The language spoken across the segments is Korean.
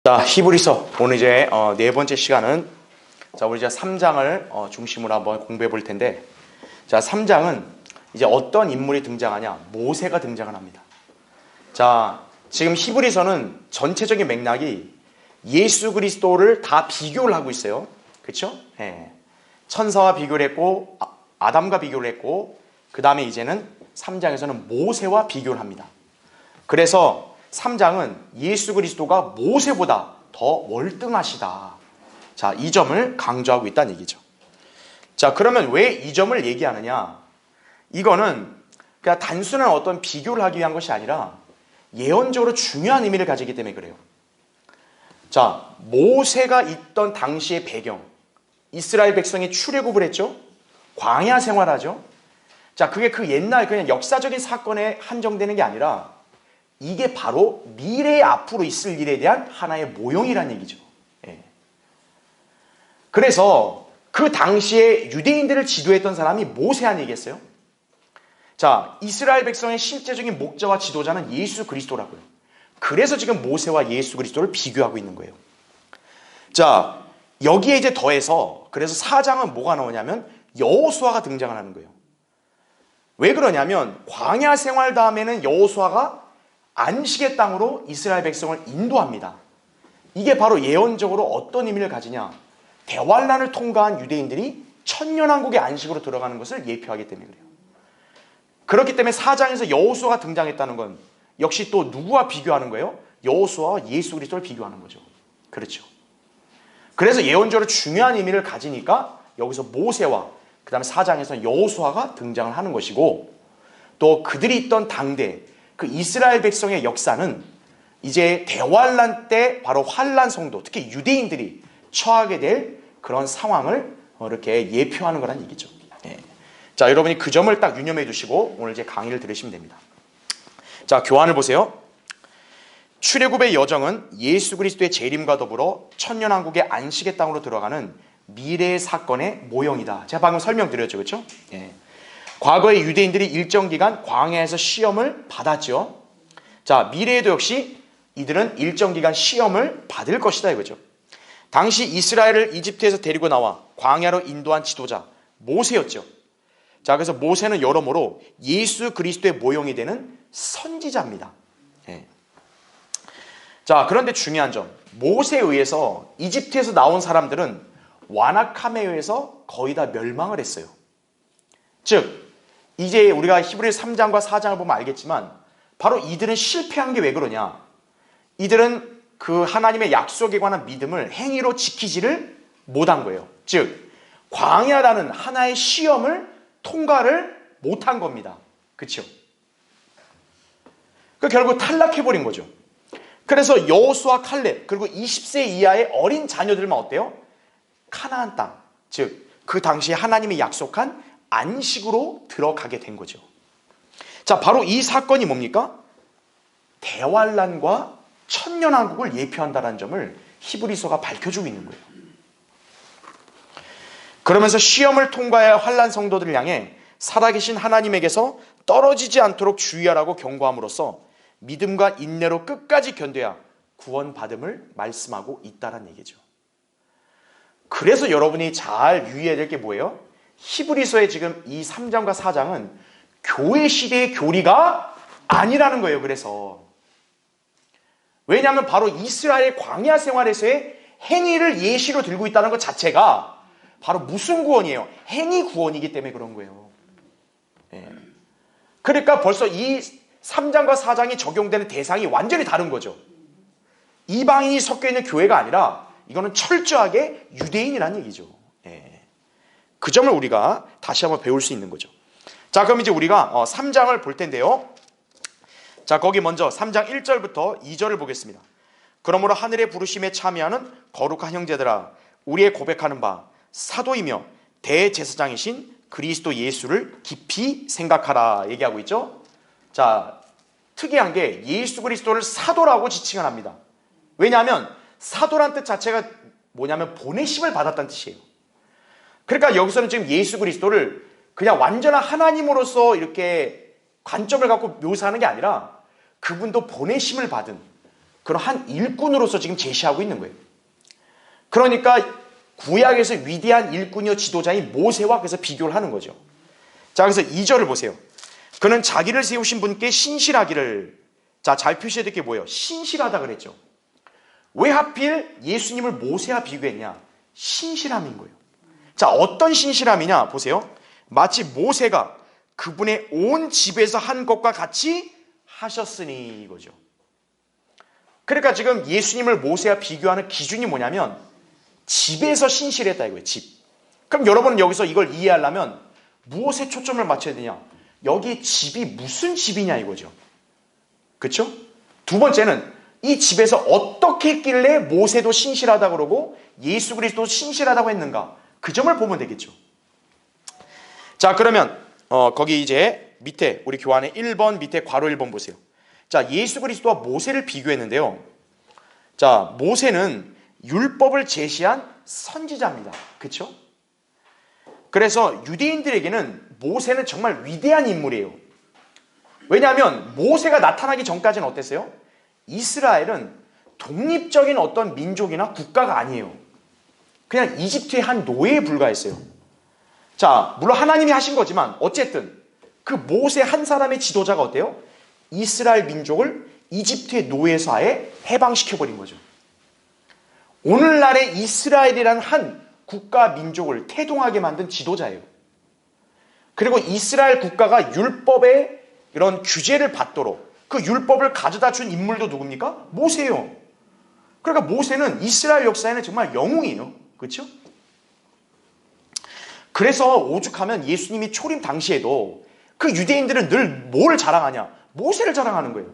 자, 히브리서 오늘 이제 네 번째 시간은 우리 이제 3장을 중심으로 한번 공부해 볼 텐데, 자, 3장은 이제 어떤 인물이 등장하냐? 모세가 등장을 합니다. 자, 지금 히브리서는 전체적인 맥락이 예수 그리스도를 다 비교를 하고 있어요. 그렇죠? 예. 천사와 비교를 했고 아담과 비교를 했고, 그 다음에 이제는 3장에서는 모세와 비교를 합니다. 그래서 3장은 예수 그리스도가 모세보다 더 월등하시다. 자, 이 점을 강조하고 있다는 얘기죠. 자, 그러면 왜 이 점을 얘기하느냐? 이거는 그냥 단순한 어떤 비교를 하기 위한 것이 아니라 예언적으로 중요한 의미를 가지기 때문에 그래요. 자, 모세가 있던 당시의 배경, 이스라엘 백성이 출애굽을 했죠. 광야 생활하죠. 자, 그게 그 옛날 그냥 역사적인 사건에 한정되는 게 아니라 이게 바로 미래에 앞으로 있을 일에 대한 하나의 모형이라는 얘기죠. 예. 그래서 그 당시에 유대인들을 지도했던 사람이 모세한 얘기했어요. 자, 이스라엘 백성의 실제적인 목자와 지도자는 예수 그리스도라고요. 그래서 지금 모세와 예수 그리스도를 비교하고 있는 거예요. 자, 여기에 이제 더해서 그래서 4장은 뭐가 나오냐면 여호수아가 등장을 하는 거예요. 왜 그러냐면 광야 생활 다음에는 여호수아가 안식의 땅으로 이스라엘 백성을 인도합니다. 이게 바로 예언적으로 어떤 의미를 가지냐? 대환란을 통과한 유대인들이 천년왕국의 안식으로 들어가는 것을 예표하기 때문에 그래요. 그렇기 때문에 4장에서 여호수아가 등장했다는 건 역시 또 누구와 비교하는 거예요? 여호수아와 예수 그리스도를 비교하는 거죠. 그렇죠. 그래서 예언적으로 중요한 의미를 가지니까 여기서 모세와 그 다음에 4장에서 여호수아가 등장을 하는 것이고, 또 그들이 있던 당대 그 이스라엘 백성의 역사는 이제 대환란 때 바로 환란 성도, 특히 유대인들이 처하게 될 그런 상황을 이렇게 예표하는 거란 얘기죠. 예. 자, 여러분이 그 점을 딱 유념해 두시고 오늘 이제 강의를 들으시면 됩니다. 자, 교환을 보세요. 출애굽의 여정은 예수 그리스도의 재림과 더불어 천년왕국의 안식의 땅으로 들어가는 미래의 사건의 모형이다. 제가 방금 설명드렸죠, 그렇죠? 예. 과거의 유대인들이 일정 기간 광야에서 시험을 받았죠. 자, 미래에도 역시 이들은 일정 기간 시험을 받을 것이다 이거죠. 당시 이스라엘을 이집트에서 데리고 나와 광야로 인도한 지도자 모세였죠. 자, 그래서 모세는 여러모로 예수 그리스도의 모형이 되는 선지자입니다. 예. 자, 그런데 중요한 점, 모세에 의해서 이집트에서 나온 사람들은 완악함에 의해서 거의 다 멸망을 했어요. 즉, 이제 우리가 히브리서 3장과 4장을 보면 알겠지만 바로 이들은 실패한 게 왜 그러냐? 이들은 그 하나님의 약속에 관한 믿음을 행위로 지키지를 못한 거예요. 즉, 광야라는 하나의 시험을 통과를 못한 겁니다. 그렇죠? 그 결국 탈락해버린 거죠. 그래서 여호수아, 칼렙 그리고 20세 이하의 어린 자녀들만 어때요? 가나안 땅, 즉 그 당시에 하나님이 약속한 안식으로 들어가게 된 거죠. 자, 바로 이 사건이 뭡니까? 대환란과 천년왕국을 예표한다는 점을 히브리서가 밝혀주고 있는 거예요. 그러면서 시험을 통과해야 할 환란 성도들을 향해 살아계신 하나님에게서 떨어지지 않도록 주의하라고 경고함으로써 믿음과 인내로 끝까지 견뎌야 구원받음을 말씀하고 있다는 얘기죠. 그래서 여러분이 잘 유의해야 될 게 뭐예요? 히브리서의 지금 이 3장과 4장은 교회 시대의 교리가 아니라는 거예요. 그래서 왜냐하면 바로 이스라엘 광야 생활에서의 행위를 예시로 들고 있다는 것 자체가 바로 무슨 구원이에요? 행위 구원이기 때문에 그런 거예요. 예. 그러니까 벌써 이 3장과 4장이 적용되는 대상이 완전히 다른 거죠. 이방인이 섞여 있는 교회가 아니라 이거는 철저하게 유대인이라는 얘기죠. 예. 그 점을 우리가 다시 한번 배울 수 있는 거죠. 자, 그럼 이제 우리가 3장을 볼 텐데요. 자, 거기 먼저 3장 1절부터 2절을 보겠습니다. 그러므로 하늘의 부르심에 참여하는 거룩한 형제들아, 우리의 고백하는 바 사도이며 대제사장이신 그리스도 예수를 깊이 생각하라 얘기하고 있죠. 자, 특이한 게 예수 그리스도를 사도라고 지칭을 합니다. 왜냐하면 사도란 뜻 자체가 뭐냐면 보내심을 받았다는 뜻이에요. 그러니까 여기서는 지금 예수 그리스도를 그냥 완전한 하나님으로서 이렇게 관점을 갖고 묘사하는 게 아니라 그분도 보내심을 받은 그런 한 일꾼으로서 지금 제시하고 있는 거예요. 그러니까 구약에서 위대한 일꾼이요 지도자인 모세와 그래서 비교를 하는 거죠. 자, 그래서 2절을 보세요. 그는 자기를 세우신 분께 신실하기를. 자, 잘 표시해야 될 게 뭐예요? 신실하다 그랬죠. 왜 하필 예수님을 모세와 비교했냐? 신실함인 거예요. 자, 어떤 신실함이냐? 보세요. 마치 모세가 그분의 온 집에서 한 것과 같이 하셨으니 이거죠. 그러니까 지금 예수님을 모세와 비교하는 기준이 뭐냐면 집에서 신실했다 이거예요. 집. 그럼 여러분은 여기서 이걸 이해하려면 무엇에 초점을 맞춰야 되냐? 여기 집이 무슨 집이냐 이거죠. 그렇죠? 두 번째는 이 집에서 어떻게 했길래 모세도 신실하다 그러고 예수 그리스도도 신실하다고 했는가? 그 점을 보면 되겠죠. 자, 그러면 거기 이제 밑에 우리 교환의 1번 밑에 괄호 1번 보세요. 자, 예수 그리스도와 모세를 비교했는데요. 자, 모세는 율법을 제시한 선지자입니다. 그렇죠? 그래서 유대인들에게는 모세는 정말 위대한 인물이에요. 왜냐하면 모세가 나타나기 전까지는 어땠어요? 이스라엘은 독립적인 어떤 민족이나 국가가 아니에요. 그냥 이집트의 한 노예에 불과했어요. 자, 물론 하나님이 하신 거지만 어쨌든 그 모세 한 사람의 지도자가 어때요? 이스라엘 민족을 이집트의 노예에서 아예 해방시켜버린 거죠. 오늘날의 이스라엘이라는 한 국가 민족을 태동하게 만든 지도자예요. 그리고 이스라엘 국가가 율법의 이런 규제를 받도록 그 율법을 가져다 준 인물도 누굽니까? 모세예요. 그러니까 모세는 이스라엘 역사에는 정말 영웅이에요. 그렇죠? 그래서 오죽하면 예수님이 초림 당시에도 그 유대인들은 늘 뭘 자랑하냐? 모세를 자랑하는 거예요.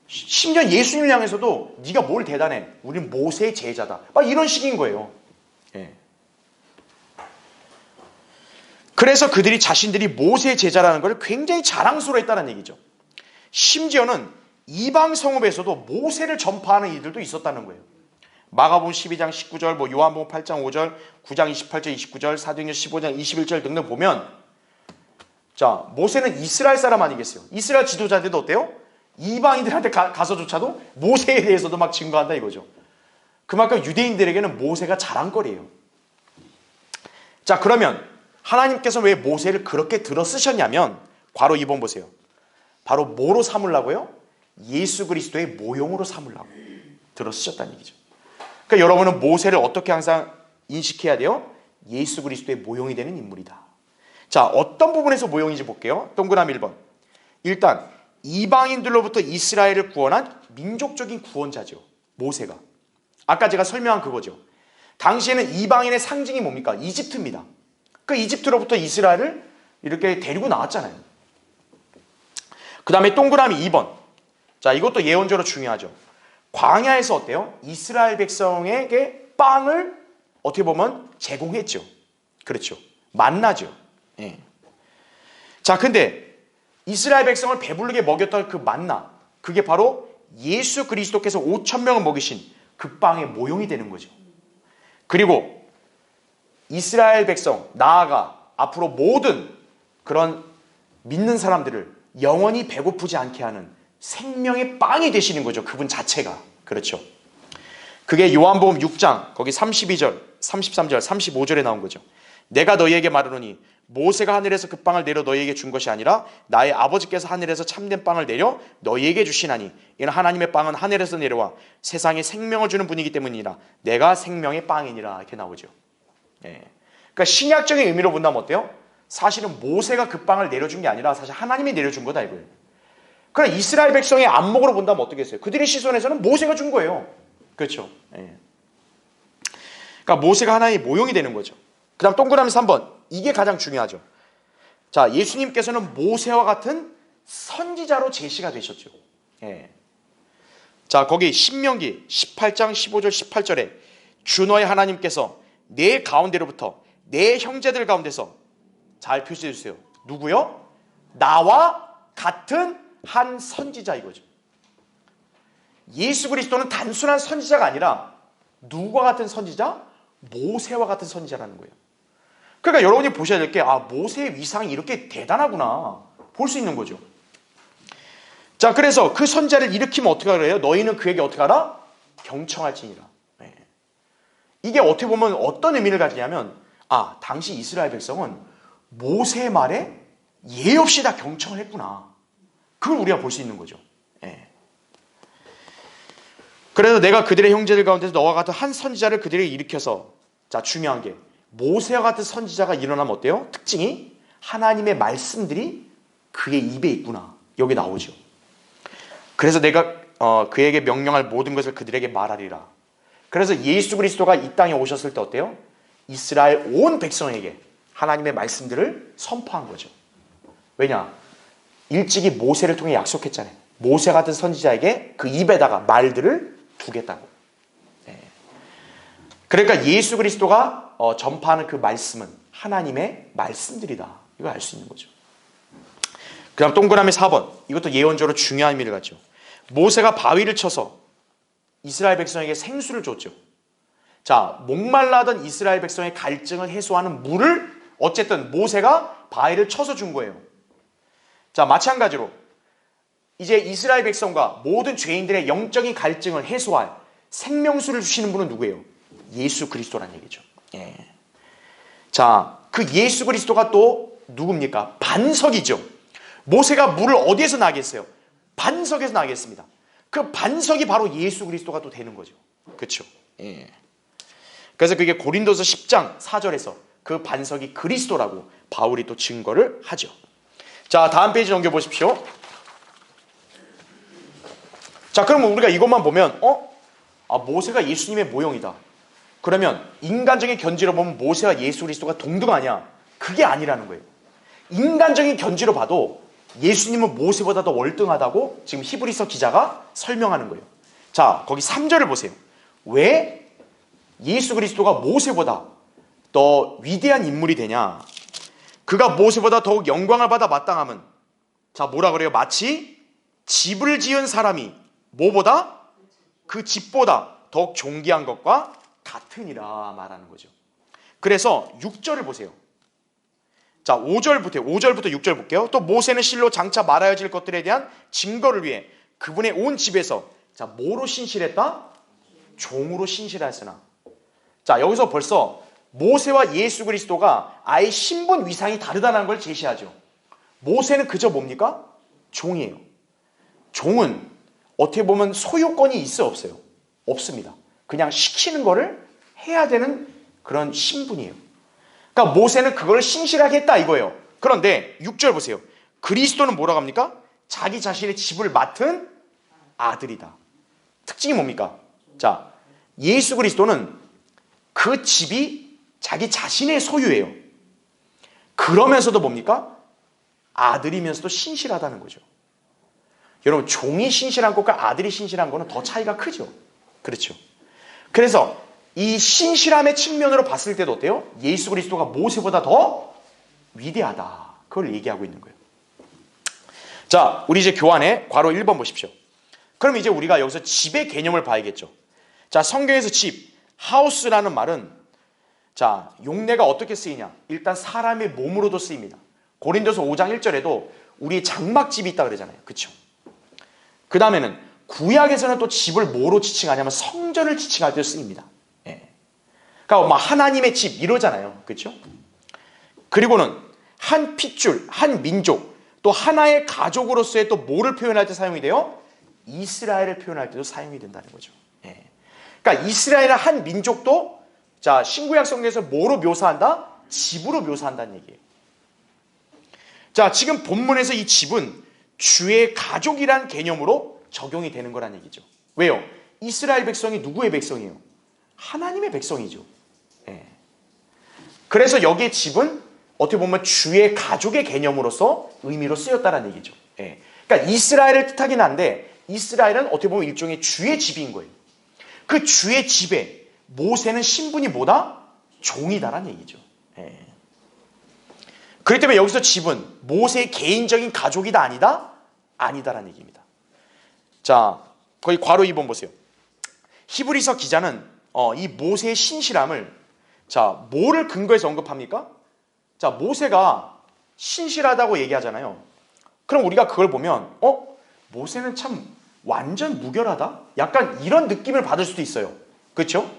심지어 예수님을 향해서도 네가 뭘 대단해? 우린 모세의 제자다. 막 이런 식인 거예요. 예. 그래서 그들이 자신들이 모세의 제자라는 걸 굉장히 자랑스러워했다는 얘기죠. 심지어는 이방 성읍에서도 모세를 전파하는 이들도 있었다는 거예요. 마가복음 12장 19절, 요한복음 8장 5절, 9장 28절, 29절, 사도행전 15장 21절 등등 보면 자, 모세는 이스라엘 사람 아니겠어요? 이스라엘 지도자들도 어때요? 이방인들한테 가서조차도 모세에 대해서도 막 증거한다 이거죠. 그만큼 유대인들에게는 모세가 자랑거리예요. 자, 그러면 하나님께서 왜 모세를 그렇게 들어 쓰셨냐면 괄호 2번 보세요. 바로 뭐로 삼으려고요? 예수 그리스도의 모형으로 삼으려고 들어 쓰셨다는 얘기죠. 그러니까 여러분은 모세를 어떻게 항상 인식해야 돼요? 예수 그리스도의 모형이 되는 인물이다. 자, 어떤 부분에서 모형인지 볼게요. 동그라미 1번. 일단 이방인들로부터 이스라엘을 구원한 민족적인 구원자죠. 모세가. 아까 제가 설명한 그거죠. 당시에는 이방인의 상징이 뭡니까? 이집트입니다. 그 이집트로부터 이스라엘을 이렇게 데리고 나왔잖아요. 그 다음에 동그라미 2번. 자, 이것도 예언적으로 중요하죠. 광야에서 어때요? 이스라엘 백성에게 빵을 어떻게 보면 제공했죠. 그렇죠. 만나죠. 예. 자, 근데 이스라엘 백성을 배부르게 먹였던 그 만나, 그게 바로 예수 그리스도께서 5,000명을 먹이신 그 빵의 모형이 되는 거죠. 그리고 이스라엘 백성, 나아가 앞으로 모든 그런 믿는 사람들을 영원히 배고프지 않게 하는 생명의 빵이 되시는 거죠. 그분 자체가. 그렇죠. 그게 요한복음 6장 거기 32절, 33절, 35절에 나온 거죠. 내가 너희에게 말하노니 모세가 하늘에서 그 빵을 내려 너희에게 준 것이 아니라 나의 아버지께서 하늘에서 참된 빵을 내려 너희에게 주시나니 이는 하나님의 빵은 하늘에서 내려와 세상에 생명을 주는 분이기 때문이라 내가 생명의 빵이니라 이렇게 나오죠. 예. 그러니까 신약적인 의미로 본다면 어때요? 사실은 모세가 그 빵을 내려준 게 아니라 사실 하나님이 내려준 거다 이거예요. 그러나 이스라엘 백성의 안목으로 본다면 어떻게 했어요? 그들의 시선에서는 모세가 준 거예요. 그렇죠. 예. 그러니까 모세가 하나의 모형이 되는 거죠. 그 다음 동그라미 3번. 이게 가장 중요하죠. 자, 예수님께서는 모세와 같은 선지자로 제시가 되셨죠. 예. 자, 거기 신명기 18장 15절 18절에 주 너의 하나님께서 내 가운데로부터 내 형제들 가운데서 잘 표시해 주세요. 누구요? 나와 같은 한 선지자 이거죠. 예수 그리스도는 단순한 선지자가 아니라 누구와 같은 선지자? 모세와 같은 선지자라는 거예요. 그러니까 여러분이 보셔야 될 게 모세의 위상이 이렇게 대단하구나 볼 수 있는 거죠. 자, 그래서 그 선지자를 일으키면 어떻게 하래요? 너희는 그에게 어떻게 하라? 경청할지니라. 네. 이게 어떻게 보면 어떤 의미를 가지냐면, 당시 이스라엘 백성은 모세의 말에 예 없이 다 경청을 했구나. 그걸 우리가 볼 수 있는 거죠. 네. 그래서 내가 그들의 형제들 가운데서 너와 같은 한 선지자를 그들에게 일으켜서, 자, 중요한 게 모세와 같은 선지자가 일어나면 어때요? 특징이 하나님의 말씀들이 그의 입에 있구나. 여기 나오죠. 그래서 내가 그에게 명령할 모든 것을 그들에게 말하리라. 그래서 예수 그리스도가 이 땅에 오셨을 때 어때요? 이스라엘 온 백성에게 하나님의 말씀들을 선포한 거죠. 왜냐? 일찍이 모세를 통해 약속했잖아요. 모세 같은 선지자에게 그 입에다가 말들을 두겠다고. 네. 그러니까 예수 그리스도가 전파하는 그 말씀은 하나님의 말씀들이다. 이걸 알 수 있는 거죠. 그 다음 동그라미 4번. 이것도 예언적으로 중요한 의미를 갖죠. 모세가 바위를 쳐서 이스라엘 백성에게 생수를 줬죠. 자, 목말라던 이스라엘 백성의 갈증을 해소하는 물을 어쨌든 모세가 바위를 쳐서 준 거예요. 자, 마찬가지로 이제 이스라엘 백성과 모든 죄인들의 영적인 갈증을 해소할 생명수를 주시는 분은 누구예요? 예수 그리스도란 얘기죠. 예. 자, 그 예수 그리스도가 또 누굽니까? 반석이죠. 모세가 물을 어디에서 나게 했어요? 반석에서 나게 했습니다. 그 반석이 바로 예수 그리스도가 또 되는 거죠. 그렇죠? 예. 그래서 그게 고린도서 10장 4절에서 그 반석이 그리스도라고 바울이 또 증거를 하죠. 자, 다음 페이지 넘겨보십시오. 자, 그러면 우리가 이것만 보면 모세가 예수님의 모형이다. 그러면 인간적인 견지로 보면 모세와 예수 그리스도가 동등하냐? 그게 아니라는 거예요. 인간적인 견지로 봐도 예수님은 모세보다 더 월등하다고 지금 히브리서 기자가 설명하는 거예요. 자, 거기 3절을 보세요. 왜 예수 그리스도가 모세보다 더 위대한 인물이 되냐? 그가 모세보다 더욱 영광을 받아 마땅함은, 자, 뭐라 그래요? 마치 집을 지은 사람이 뭐보다? 그 집보다 더욱 존귀한 것과 같으니라 말하는 거죠. 그래서 6절을 보세요. 자, 5절부터 6절 볼게요. 또 모세는 실로 장차 말하여질 것들에 대한 증거를 위해 그분의 온 집에서, 자, 뭐로 신실했다? 종으로 신실하였으나. 자, 여기서 벌써 모세와 예수 그리스도가 아예 신분 위상이 다르다는 걸 제시하죠. 모세는 그저 뭡니까? 종이에요. 종은 어떻게 보면 소유권이 있어 없어요? 없습니다. 그냥 시키는 거를 해야 되는 그런 신분이에요. 그러니까 모세는 그걸 신실하게 했다 이거예요. 그런데 6절 보세요. 그리스도는 뭐라고 합니까? 자기 자신의 집을 맡은 아들이다. 특징이 뭡니까? 자, 예수 그리스도는 그 집이 자기 자신의 소유예요. 그러면서도 뭡니까? 아들이면서도 신실하다는 거죠. 여러분, 종이 신실한 것과 아들이 신실한 거는 더 차이가 크죠. 그렇죠. 그래서 이 신실함의 측면으로 봤을 때도 어때요? 예수 그리스도가 모세보다 더 위대하다. 그걸 얘기하고 있는 거예요. 자, 우리 이제 교환에 괄호 1번 보십시오. 그럼 이제 우리가 여기서 집의 개념을 봐야겠죠. 자, 성경에서 집, 하우스라는 말은, 자, 용례가 어떻게 쓰이냐? 일단 사람의 몸으로도 쓰입니다. 고린도서 5장 1절에도 우리 장막집이 있다 그러잖아요. 그렇죠? 그 다음에는 구약에서는 또 집을 뭐로 지칭하냐면 성전을 지칭할 때 쓰입니다. 예. 그러니까 막 하나님의 집 이러잖아요. 그렇죠? 그리고는 한 핏줄, 한 민족, 또 하나의 가족으로서의 또 뭐를 표현할 때 사용이 돼요? 이스라엘을 표현할 때도 사용이 된다는 거죠. 예. 그러니까 이스라엘의 한 민족도, 자, 신구약 성경에서 뭐로 묘사한다? 집으로 묘사한다는 얘기예요. 자, 지금 본문에서 이 집은 주의 가족이란 개념으로 적용이 되는 거란 얘기죠. 왜요? 이스라엘 백성이 누구의 백성이에요? 하나님의 백성이죠. 예. 그래서 여기에 집은 어떻게 보면 주의 가족의 개념으로서 의미로 쓰였다는 얘기죠. 예. 그러니까 이스라엘을 뜻하긴 한데 이스라엘은 어떻게 보면 일종의 주의 집인 거예요. 그 주의 집에 모세는 신분이 뭐다? 종이다란 얘기죠. 예. 그렇기 때문에 여기서 집은 모세의 개인적인 가족이다 아니다? 아니다란 얘기입니다. 자, 거기 괄호 2번 보세요. 히브리서 기자는 이 모세의 신실함을, 자, 뭐를 근거해서 언급합니까? 자, 모세가 신실하다고 얘기하잖아요. 그럼 우리가 그걸 보면 모세는 참 완전 무결하다? 약간 이런 느낌을 받을 수도 있어요. 그렇죠?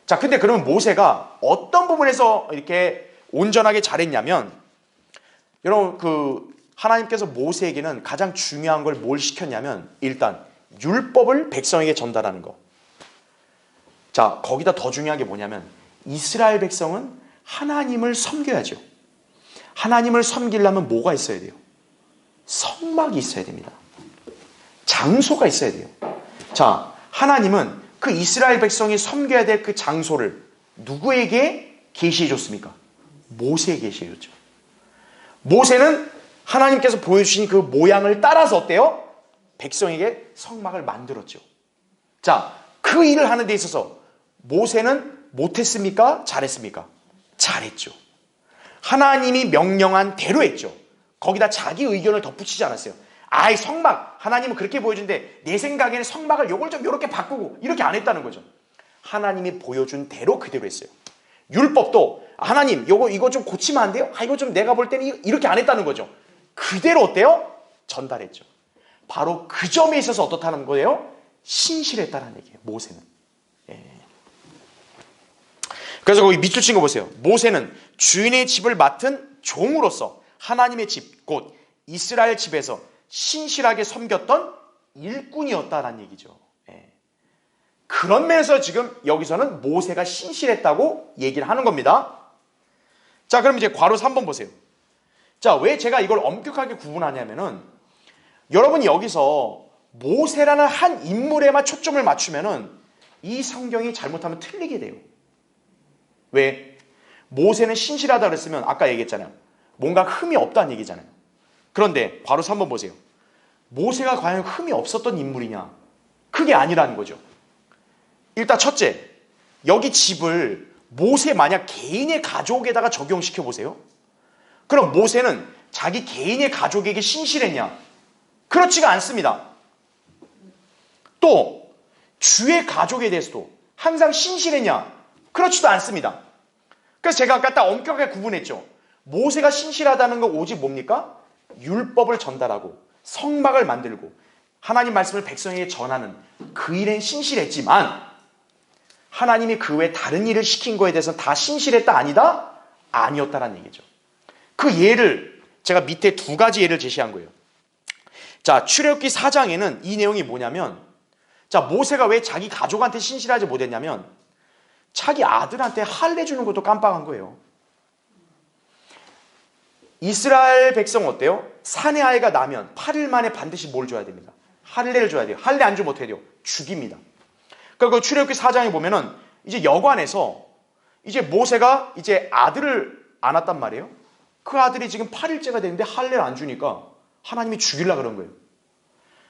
자, 근데 그러면 모세가 어떤 부분에서 이렇게 온전하게 잘했냐면, 여러분 하나님께서 모세에게는 가장 중요한 걸 뭘 시켰냐면, 일단 율법을 백성에게 전달하는 거. 자, 거기다 더 중요한 게 뭐냐면, 이스라엘 백성은 하나님을 섬겨야죠. 하나님을 섬기려면 뭐가 있어야 돼요? 성막이 있어야 됩니다. 장소가 있어야 돼요. 자, 하나님은 그 이스라엘 백성이 섬겨야 될 그 장소를 누구에게 계시해 줬습니까? 모세에게 계시해 줬죠. 모세는 하나님께서 보여주신 그 모양을 따라서 어때요? 백성에게 성막을 만들었죠. 자, 그 일을 하는 데 있어서 모세는 못했습니까? 잘했습니까? 잘했죠. 하나님이 명령한 대로 했죠. 거기다 자기 의견을 덧붙이지 않았어요. 아이, 성막, 하나님은 그렇게 보여준데 내 생각에는 성막을 요걸 좀 요렇게 바꾸고 이렇게 안 했다는 거죠. 하나님이 보여준 대로 그대로 했어요. 율법도 하나님 이거 좀 고치면 안 돼요? 이거 좀 내가 볼 때는 이렇게 안 했다는 거죠. 그대로 어때요? 전달했죠. 바로 그 점에 있어서 어떻다는 거예요? 신실했다는 얘기예요. 모세는. 예. 그래서 거기 밑줄 친 거 보세요. 모세는 주인의 집을 맡은 종으로서 하나님의 집, 곧 이스라엘 집에서 신실하게 섬겼던 일꾼이었다라는 얘기죠. 예. 그런 면에서 지금 여기서는 모세가 신실했다고 얘기를 하는 겁니다. 자, 그럼 이제 괄호 3번 보세요. 자, 왜 제가 이걸 엄격하게 구분하냐면은, 여러분이 여기서 모세라는 한 인물에만 초점을 맞추면은 이 성경이 잘못하면 틀리게 돼요. 왜? 모세는 신실하다 그랬으면 아까 얘기했잖아요. 뭔가 흠이 없다는 얘기잖아요. 그런데 괄호 3번 보세요. 모세가 과연 흠이 없었던 인물이냐? 그게 아니라는 거죠. 일단 첫째, 여기 집을 모세 만약 개인의 가족에다가 적용시켜 보세요. 그럼 모세는 자기 개인의 가족에게 신실했냐? 그렇지가 않습니다. 또 주의 가족에 대해서도 항상 신실했냐? 그렇지도 않습니다. 그래서 제가 아까 딱 엄격하게 구분했죠. 모세가 신실하다는 건 오직 뭡니까? 율법을 전달하고 성막을 만들고 하나님 말씀을 백성에게 전하는 그 일엔 신실했지만, 하나님이 그 외 다른 일을 시킨 거에 대해서는 다 신실했다 아니다? 아니었다라는 얘기죠. 그 예를 제가 밑에 두 가지 예를 제시한 거예요. 자, 출애굽기 4장에는 이 내용이 뭐냐면, 자, 모세가 왜 자기 가족한테 신실하지 못했냐면 자기 아들한테 할례 주는 것도 깜빡한 거예요. 이스라엘 백성 어때요? 사내 아이가 나면 8일 만에 반드시 뭘 줘야 됩니다. 할례를 줘야 돼요. 할례 안 주면 어떻게 돼요? 죽입니다. 그리고 출애굽기 4장에 보면은 이제 여관에서 이제 모세가 이제 아들을 안았단 말이에요. 그 아들이 지금 8일째가 됐는데 할례를 안 주니까 하나님이 죽이려고 그런 거예요.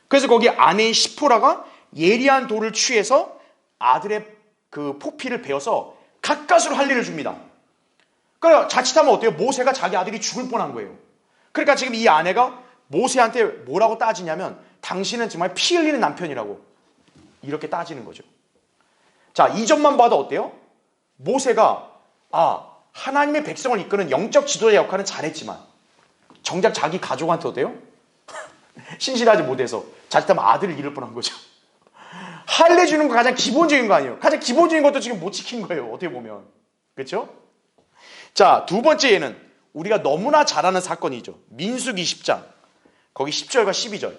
그래서 거기 아내인 시포라가 예리한 돌을 취해서 아들의 그 포피를 베어서 가까스로 할례를 줍니다. 그러니까 자칫하면 어때요? 모세가 자기 아들이 죽을 뻔한 거예요. 그러니까 지금 이 아내가 모세한테 뭐라고 따지냐면, 당신은 정말 피 흘리는 남편이라고 이렇게 따지는 거죠. 자, 이 점만 봐도 어때요? 모세가 하나님의 백성을 이끄는 영적 지도자 역할은 잘했지만 정작 자기 가족한테 어때요? 신실하지 못해서 자칫하면 아들을 잃을 뻔한 거죠. 할례 주는 거 가장 기본적인 거 아니에요? 가장 기본적인 것도 지금 못 지킨 거예요. 어떻게 보면. 그렇죠? 자, 두 번째 예는 우리가 너무나 잘 아는 사건이죠. 민수기 10장. 거기 10절과 12절.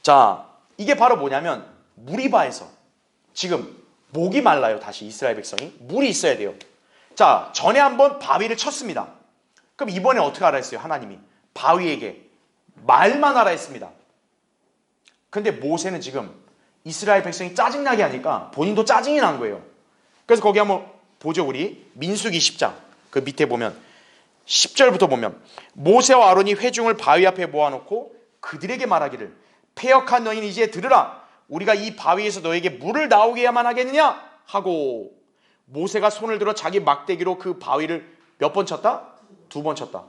자, 이게 바로 뭐냐면 무리바에서 지금 목이 말라요. 다시 이스라엘 백성이. 물이 있어야 돼요. 자, 전에 한번 바위를 쳤습니다. 그럼 이번에 어떻게 하라 했어요? 하나님이 바위에게 말만 하라 했습니다. 근데 모세는 지금 이스라엘 백성이 짜증나게 하니까 본인도 짜증이 난 거예요. 그래서 거기 한번 보죠. 우리 민수기 10장 그 밑에 보면 10절부터 보면, 모세와 아론이 회중을 바위 앞에 모아놓고 그들에게 말하기를, 패역한 너희는 이제 들으라. 우리가 이 바위에서 너에게 물을 나오게 해야만 하겠느냐 하고, 모세가 손을 들어 자기 막대기로 그 바위를 몇 번 쳤다? 2번 쳤다.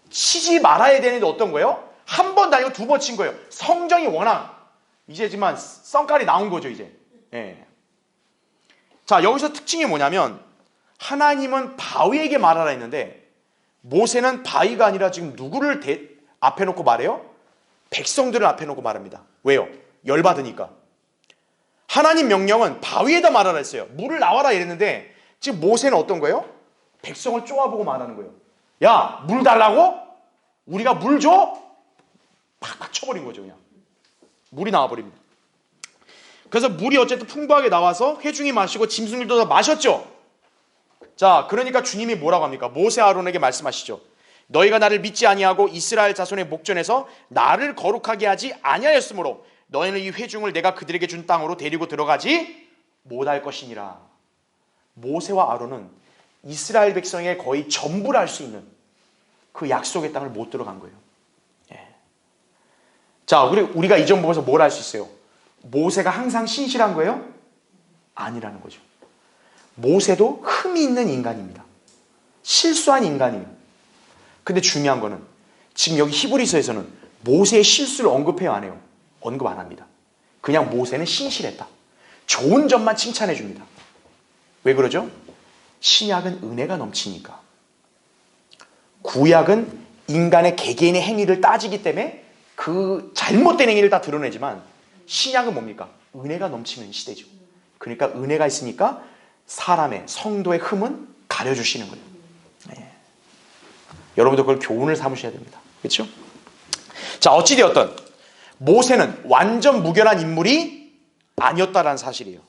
치지 말아야 되는데 어떤 거예요? 한 번 아니고 2번 친 거예요. 성정이 워낙 이제지만 썬깔이 나온 거죠 이제. 예. 자, 여기서 특징이 뭐냐면 하나님은 바위에게 말하라 했는데 모세는 바위가 아니라 지금 누구를 앞에 놓고 말해요? 백성들을 앞에 놓고 말합니다. 왜요? 열받으니까. 하나님 명령은 바위에다 말하라 했어요. 물을 나와라 이랬는데 지금 모세는 어떤 거예요? 백성을 쪼아보고 말하는 거예요. 야, 물 달라고? 우리가 물 줘? 팍팍 쳐버린 거죠. 그냥 물이 나와버립니다. 그래서 물이 어쨌든 풍부하게 나와서 회중이 마시고 짐승들도 다 마셨죠. 자, 그러니까 주님이 뭐라고 합니까? 모세 아론에게 말씀하시죠. 너희가 나를 믿지 아니하고 이스라엘 자손의 목전에서 나를 거룩하게 하지 아니하였으므로 너희는 이 회중을 내가 그들에게 준 땅으로 데리고 들어가지 못할 것이니라. 모세와 아론은 이스라엘 백성의 거의 전부를 할 수 있는 그 약속의 땅을 못 들어간 거예요. 예. 자, 우리가 이 점 보면서 뭘 할 수 있어요? 모세가 항상 신실한 거예요? 아니라는 거죠. 모세도 흠이 있는 인간입니다. 실수한 인간이에요. 근데 중요한 거는 지금 여기 히브리서에서는 모세의 실수를 언급해요, 안 해요? 언급 안 합니다. 그냥 모세는 신실했다. 좋은 점만 칭찬해 줍니다. 왜 그러죠? 신약은 은혜가 넘치니까. 구약은 인간의 개개인의 행위를 따지기 때문에 그 잘못된 행위를 다 드러내지만 신약은 뭡니까? 은혜가 넘치는 시대죠. 그러니까 은혜가 있으니까 사람의 성도의 흠은 가려주시는 거예요. 네. 여러분도 그걸 교훈을 삼으셔야 됩니다. 그렇죠? 자, 어찌되었든 모세는 완전 무결한 인물이 아니었다라는 사실이에요.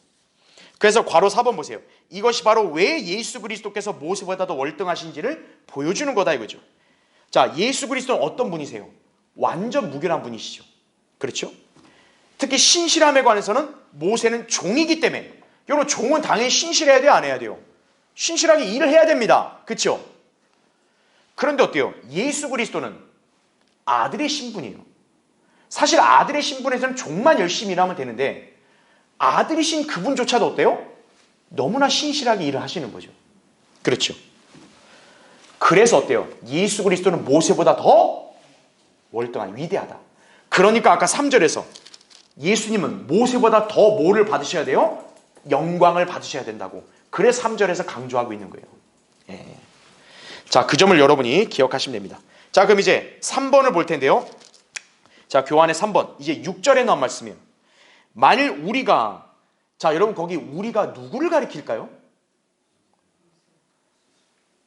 그래서 괄호 4번 보세요. 이것이 바로 왜 예수 그리스도께서 모세보다 더 월등하신지를 보여주는 거다 이거죠. 자, 예수 그리스도는 어떤 분이세요? 완전 무결한 분이시죠. 그렇죠? 특히 신실함에 관해서는 모세는 종이기 때문에, 여러분 종은 당연히 신실해야 돼요, 안 해야 돼요? 신실하게 일을 해야 됩니다. 그렇죠? 그런데 어때요? 예수 그리스도는 아들의 신분이에요. 사실 아들의 신분에서는 종만 열심히 일하면 되는데 아들이신 그분조차도 어때요? 너무나 신실하게 일을 하시는 거죠. 그렇죠? 그래서 어때요? 예수 그리스도는 모세보다 더 월등한, 위대하다. 그러니까 아까 3절에서 예수님은 모세보다 더 뭐를 받으셔야 돼요? 영광을 받으셔야 된다고. 그래서 3절에서 강조하고 있는 거예요. 예. 자, 그 점을 여러분이 기억하시면 됩니다. 자, 그럼 이제 3번을 볼 텐데요. 자, 교환의 3번. 이제 6절에 나온 말씀이에요. 만일 우리가, 자, 여러분 거기 우리가 누구를 가리킬까요?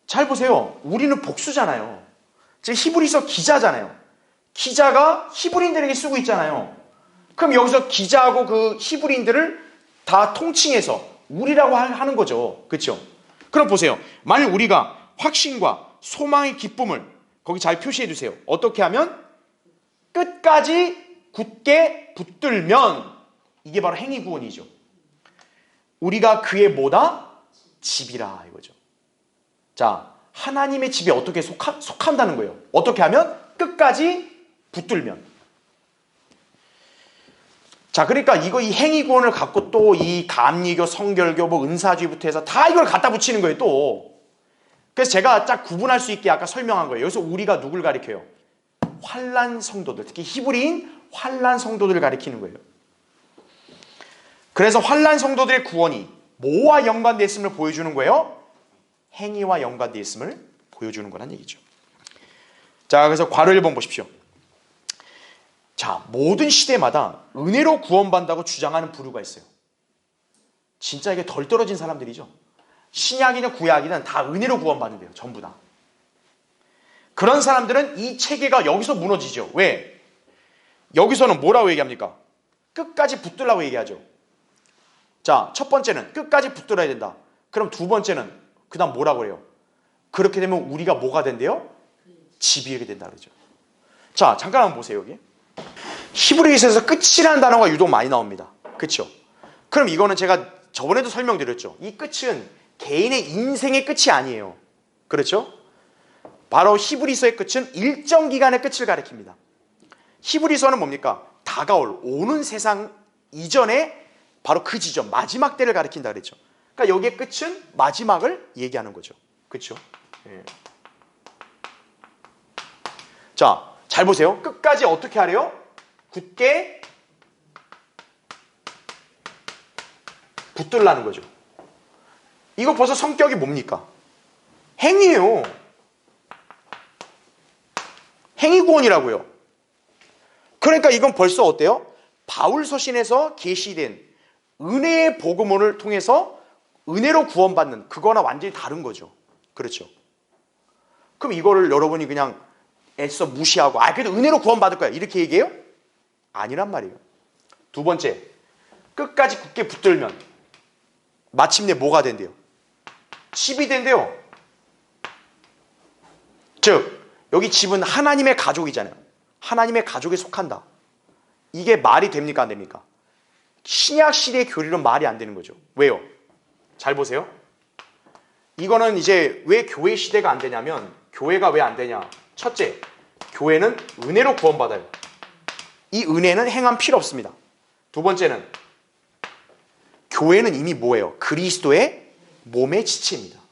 잘 보세요. 우리는 복수잖아요. 지금 히브리서 기자잖아요. 기자가 히브리인들에게 쓰고 있잖아요. 그럼 여기서 기자하고 그 히브리인들을 다 통칭해서 우리라고 하는 거죠. 그렇죠? 그럼 보세요. 만일 우리가 확신과 소망의 기쁨을 거기 잘 표시해 주세요. 어떻게 하면? 끝까지 굳게 붙들면, 이게 바로 행위 구원이죠. 우리가 그의 뭐다? 집이라 이거죠. 자, 하나님의 집에 어떻게 속한다는 거예요? 어떻게 하면? 끝까지 붙들면. 자, 그러니까 이 행위 구원을 갖고 또 이 감리교, 성결교, 뭐 은사주의부터 해서 다 이걸 갖다 붙이는 거예요, 또. 그래서 제가 딱 구분할 수 있게 아까 설명한 거예요. 여기서 우리가 누굴 가리켜요? 환난 성도들, 특히 히브리인 환난 성도들을 가리키는 거예요. 그래서 환난 성도들의 구원이 뭐와 연관되어 있음을 보여주는 거예요? 행위와 연관되어 있음을 보여주는 거란 얘기죠. 자, 그래서 괄호 1번 보십시오. 자, 모든 시대마다 은혜로 구원받는다고 주장하는 부류가 있어요. 진짜 이게 덜 떨어진 사람들이죠. 신약이든 구약이든 다 은혜로 구원받는데요. 전부 다. 그런 사람들은 이 체계가 여기서 무너지죠. 왜? 여기서는 뭐라고 얘기합니까? 끝까지 붙들라고 얘기하죠. 자, 첫 번째는 끝까지 붙들어야 된다. 그럼 두 번째는 그 다음 뭐라고 해요? 그렇게 되면 우리가 뭐가 된대요? 집이 이렇게 된다 그러죠. 자, 잠깐 한번 보세요. 여기 히브리서에서 끝이라는 단어가 유독 많이 나옵니다. 그렇죠? 그럼 이거는 제가 저번에도 설명드렸죠. 이 끝은 개인의 인생의 끝이 아니에요. 그렇죠? 바로 히브리서의 끝은 일정 기간의 끝을 가리킵니다. 히브리서는 뭡니까? 다가올, 오는 세상 이전에 바로 그 지점, 마지막 때를 가리킨다 그랬죠. 그러니까 여기의 끝은 마지막을 얘기하는 거죠. 그렇죠? 예. 자, 잘 보세요. 끝까지 어떻게 하래요? 굳게 붙들라는 거죠. 이거 벌써 성격이 뭡니까? 행위예요. 행위 구원이라고요. 그러니까 이건 벌써 어때요? 바울 서신에서 계시된 은혜의 복음을 통해서 은혜로 구원받는 그거나 완전히 다른 거죠. 그렇죠? 그럼 이거를 여러분이 그냥 애써 무시하고 그래도 은혜로 구원받을 거야 이렇게 얘기해요? 아니란 말이에요. 두 번째, 끝까지 굳게 붙들면 마침내 뭐가 된대요? 집이 된대요. 즉 여기 집은 하나님의 가족이잖아요. 하나님의 가족에 속한다. 이게 말이 됩니까 안 됩니까? 신약 시대의 교리는 말이 안 되는 거죠. 왜요? 잘 보세요. 이거는 이제 왜 교회 시대가 안 되냐면, 교회가 왜 안 되냐? 첫째, 교회는 은혜로 구원받아요. 이 은혜는 행함 필요 없습니다. 두 번째는 교회는 이미 뭐예요? 그리스도의 몸의 지체입니다.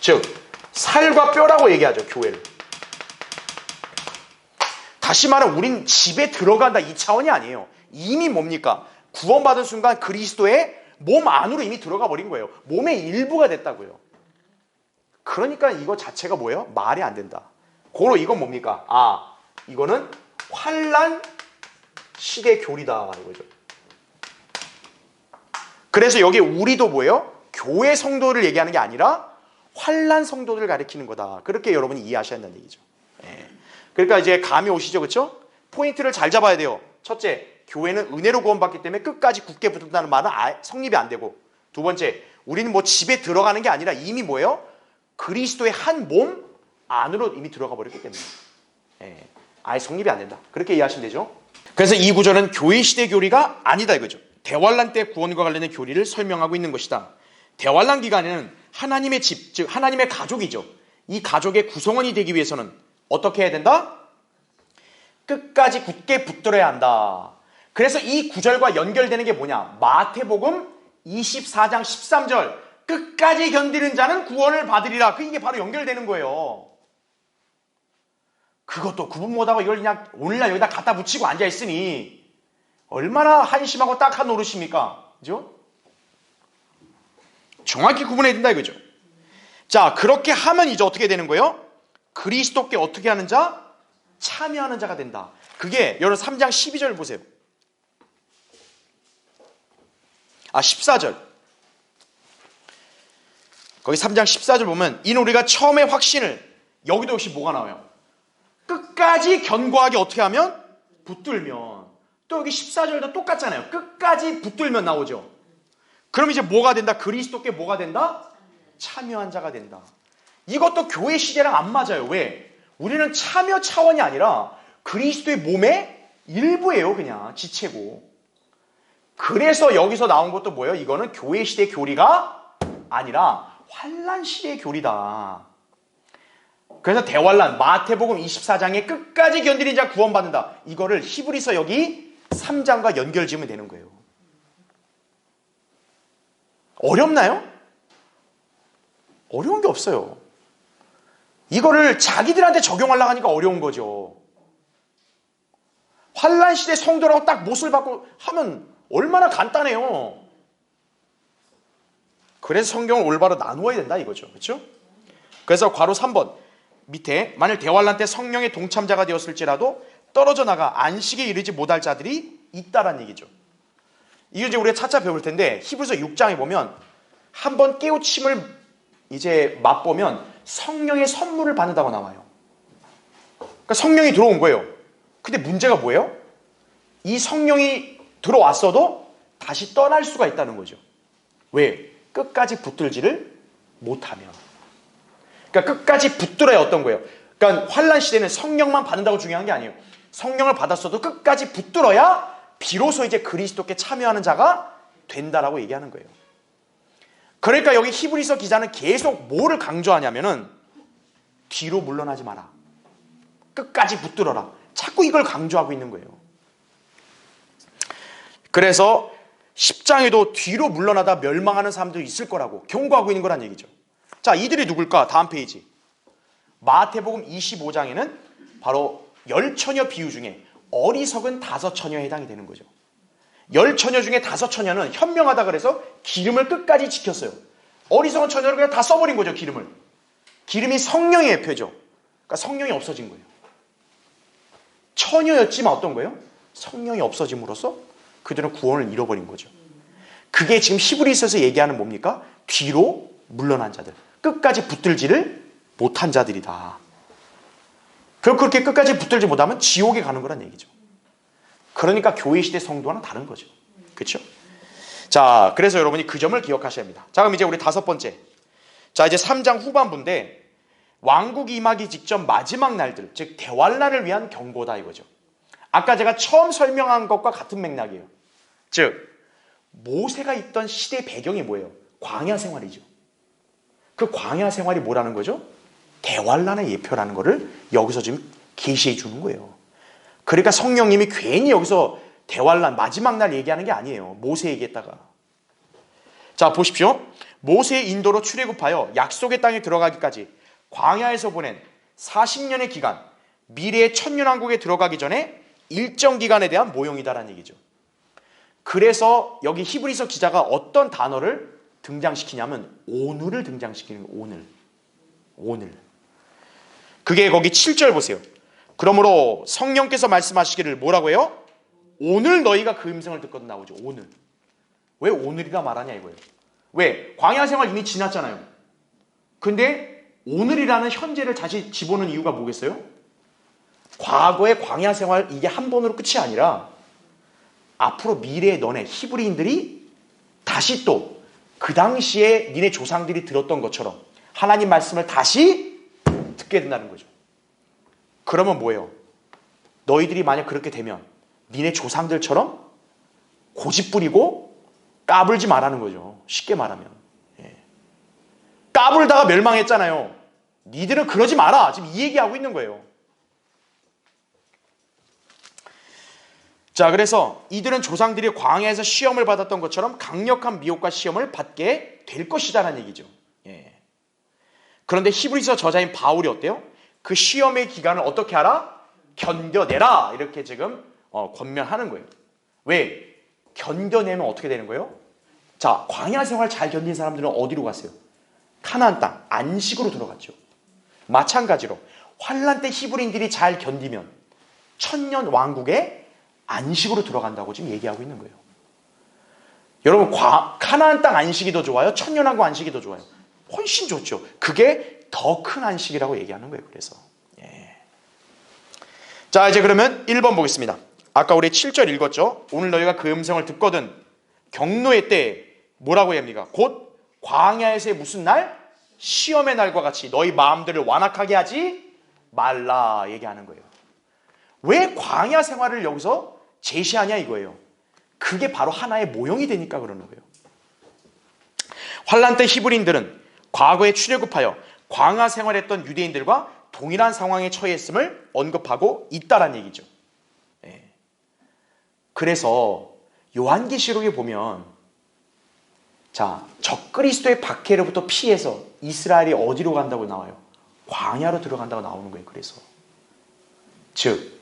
즉 살과 뼈라고 얘기하죠. 교회를. 다시 말하면 우린 집에 들어간다 이 차원이 아니에요. 이미 뭡니까? 구원받은 순간 그리스도의 몸 안으로 이미 들어가 버린 거예요. 몸의 일부가 됐다고요. 그러니까 이거 자체가 뭐예요? 말이 안 된다. 고로 이건 뭡니까? 이거는 환난 시대 교리다 이거죠. 그래서 여기 우리도 뭐예요? 교회 성도를 얘기하는 게 아니라 환난 성도들을 가리키는 거다. 그렇게 여러분이 이해하셔야 한다는 얘기죠. 그러니까 이제 감이 오시죠, 그렇죠? 포인트를 잘 잡아야 돼요. 첫째, 교회는 은혜로 구원받기 때문에 끝까지 굳게 붙는다는 말은 성립이 안 되고, 두 번째, 우리는 뭐 집에 들어가는 게 아니라 이미 뭐예요? 그리스도의 한 몸 안으로 이미 들어가 버렸기 때문에 아예 성립이 안 된다. 그렇게 이해하시면 되죠. 그래서 이 구절은 교회 시대 교리가 아니다 이거죠. 대환란 때 구원과 관련된 교리를 설명하고 있는 것이다. 대환란 기간에는 하나님의 집, 즉 하나님의 가족이죠. 이 가족의 구성원이 되기 위해서는 어떻게 해야 된다? 끝까지 굳게 붙들어야 한다. 그래서 이 구절과 연결되는 게 뭐냐? 마태복음 24장 13절 끝까지 견디는 자는 구원을 받으리라. 이게 바로 연결되는 거예요. 그것도 구분 못하고 이걸 그냥 오늘날 여기다 갖다 붙이고 앉아있으니 얼마나 한심하고 딱한 노릇입니까? 그죠? 정확히 구분해야 된다 이거죠. 자, 그렇게 하면 이제 어떻게 되는 거예요? 그리스도께 어떻게 하는 자? 참여하는 자가 된다. 그게 여러분 3장 12절 보세요. 14절. 거기 3장 14절 보면 이는 우리가 처음에 확신을, 여기도 역시 뭐가 나와요? 끝까지 견고하게 어떻게 하면? 붙들면. 또 여기 14절도 똑같잖아요. 끝까지 붙들면 나오죠. 그럼 이제 뭐가 된다? 그리스도께 뭐가 된다? 참여한 자가 된다. 이것도 교회 시대랑 안 맞아요. 왜? 우리는 참여 차원이 아니라 그리스도의 몸의 일부예요. 그냥 지체고. 그래서 여기서 나온 것도 뭐예요? 이거는 교회 시대 교리가 아니라 환난 시대의 교리다. 그래서 대환란 마태복음 24장에 끝까지 견디는 자 구원받는다. 이거를 히브리서 여기 3장과 연결지으면 되는 거예요. 어렵나요? 어려운 게 없어요. 이거를 자기들한테 적용하려고 하니까 어려운 거죠. 환난 시대 성도라고 딱 못을 받고 하면 얼마나 간단해요. 그래서 성경을 올바로 나누어야 된다 이거죠. 그렇죠? 그래서 괄호 3번 밑에 만일 대환란 때 성령의 동참자가 되었을지라도 떨어져 나가 안식에 이르지 못할 자들이 있다라는 얘기죠. 이게 이제 우리가 차차 배울 텐데 히브리서 6장에 보면 한번 깨우침을 이제 맛보면 성령의 선물을 받는다고 나와요. 그러니까 성령이 들어온 거예요. 근데 문제가 뭐예요? 이 성령이 들어왔어도 다시 떠날 수가 있다는 거죠. 왜? 끝까지 붙들지를 못하면. 그러니까 끝까지 붙들어야 어떤 거예요? 그러니까 환난 시대는 성령만 받는다고 중요한 게 아니에요. 성령을 받았어도 끝까지 붙들어야 비로소 이제 그리스도께 참여하는 자가 된다라고 얘기하는 거예요. 그러니까 여기 히브리서 기자는 계속 뭐를 강조하냐면은 뒤로 물러나지 마라. 끝까지 붙들어라. 자꾸 이걸 강조하고 있는 거예요. 그래서 10장에도 뒤로 물러나다 멸망하는 사람들이 있을 거라고 경고하고 있는 거란 얘기죠. 자, 이들이 누굴까? 다음 페이지. 마태복음 25장에는 바로 10처녀 비유 중에 어리석은 5처녀에 해당이 되는 거죠. 10처녀 중에 5처녀는 현명하다 그래서 기름을 끝까지 지켰어요. 어리석은 처녀를 그냥 다 써버린 거죠, 기름을. 기름이 성령의 예표죠. 그러니까 성령이 없어진 거예요. 처녀였지만 어떤 거예요? 성령이 없어짐으로써 그들은 구원을 잃어버린 거죠. 그게 지금 히브리서에서 얘기하는 뭡니까? 뒤로 물러난 자들, 끝까지 붙들지를 못한 자들이다. 결국 그렇게 끝까지 붙들지 못하면 지옥에 가는 거란 얘기죠. 그러니까 교회 시대 성도와는 다른 거죠. 그렇죠? 자, 그래서 여러분이 그 점을 기억하셔야 합니다. 자, 그럼 이제 우리 5번째. 자, 이제 3장 후반부인데 왕국이 임하기 직전 마지막 날들, 즉 대환란을 위한 경고다 이거죠. 아까 제가 처음 설명한 것과 같은 맥락이에요. 즉 모세가 있던 시대 배경이 뭐예요? 광야 생활이죠. 그 광야 생활이 뭐라는 거죠? 대환란의 예표라는 것을 여기서 지금 계시해 주는 거예요. 그러니까 성령님이 괜히 여기서 대환란 마지막 날 얘기하는 게 아니에요. 모세 얘기했다가. 자, 보십시오. 모세의 인도로 출애굽하여 약속의 땅에 들어가기까지 광야에서 보낸 40년의 기간, 미래의 천년왕국에 들어가기 전에 일정 기간에 대한 모형이다라는 얘기죠. 그래서 여기 히브리서 기자가 어떤 단어를 등장시키냐면 오늘을 등장시키는 거예요. 오늘. 그게 거기 7절 보세요. 그러므로 성령께서 말씀하시기를 뭐라고 해요? 오늘 너희가 그 음성을 듣거든 나오죠. 오늘. 왜 오늘이라 말하냐 이거예요. 왜? 광야 생활 이미 지났잖아요. 근데 오늘이라는 현재를 다시 집어넣은 이유가 뭐겠어요? 과거의 광야 생활 이게 한 번으로 끝이 아니라 앞으로 미래의 너네 히브리인들이 다시 또 그 당시에 니네 조상들이 들었던 것처럼 하나님 말씀을 다시 듣게 된다는 거죠. 그러면 뭐예요? 너희들이 만약 그렇게 되면 니네 조상들처럼 고집부리고 까불지 말라는 거죠. 쉽게 말하면. 까불다가 멸망했잖아요. 니들은 그러지 마라. 지금 이 얘기하고 있는 거예요. 자, 그래서 이들은 조상들이 광야에서 시험을 받았던 것처럼 강력한 미혹과 시험을 받게 될 것이다라는 얘기죠. 그런데 히브리서 저자인 바울이 어때요? 그 시험의 기간을 어떻게 하라? 견뎌내라. 이렇게 지금 권면하는 거예요. 왜? 견뎌내면 어떻게 되는 거예요? 자, 광야 생활 잘 견딘 사람들은 어디로 갔어요? 가나안 땅, 안식으로 들어갔죠. 마찬가지로 환란 때 히브리인들이 잘 견디면 천년 왕국에 안식으로 들어간다고 지금 얘기하고 있는 거예요. 여러분, 가나안 땅 안식이 더 좋아요? 천년왕국 안식이 더 좋아요? 훨씬 좋죠. 그게 더 큰 안식이라고 얘기하는 거예요. 그래서 자, 이제 그러면 1번 보겠습니다. 아까 우리 7절 읽었죠? 오늘 너희가 그 음성을 듣거든 경노의 때에 뭐라고 합니까? 곧 광야에서의 무슨 날? 시험의 날과 같이 너희 마음들을 완악하게 하지 말라 얘기하는 거예요. 왜 광야 생활을 여기서 제시하냐 이거예요. 그게 바로 하나의 모형이 되니까 그러는 거예요. 환란 때 히브리인들은 과거에 출애굽하여 광야 생활했던 유대인들과 동일한 상황에 처했음을 언급하고 있다라는 얘기죠. 그래서 요한계시록에 보면 자, 적그리스도의 박해로부터 피해서 이스라엘이 어디로 간다고 나와요? 광야로 들어간다고 나오는 거예요. 그래서 즉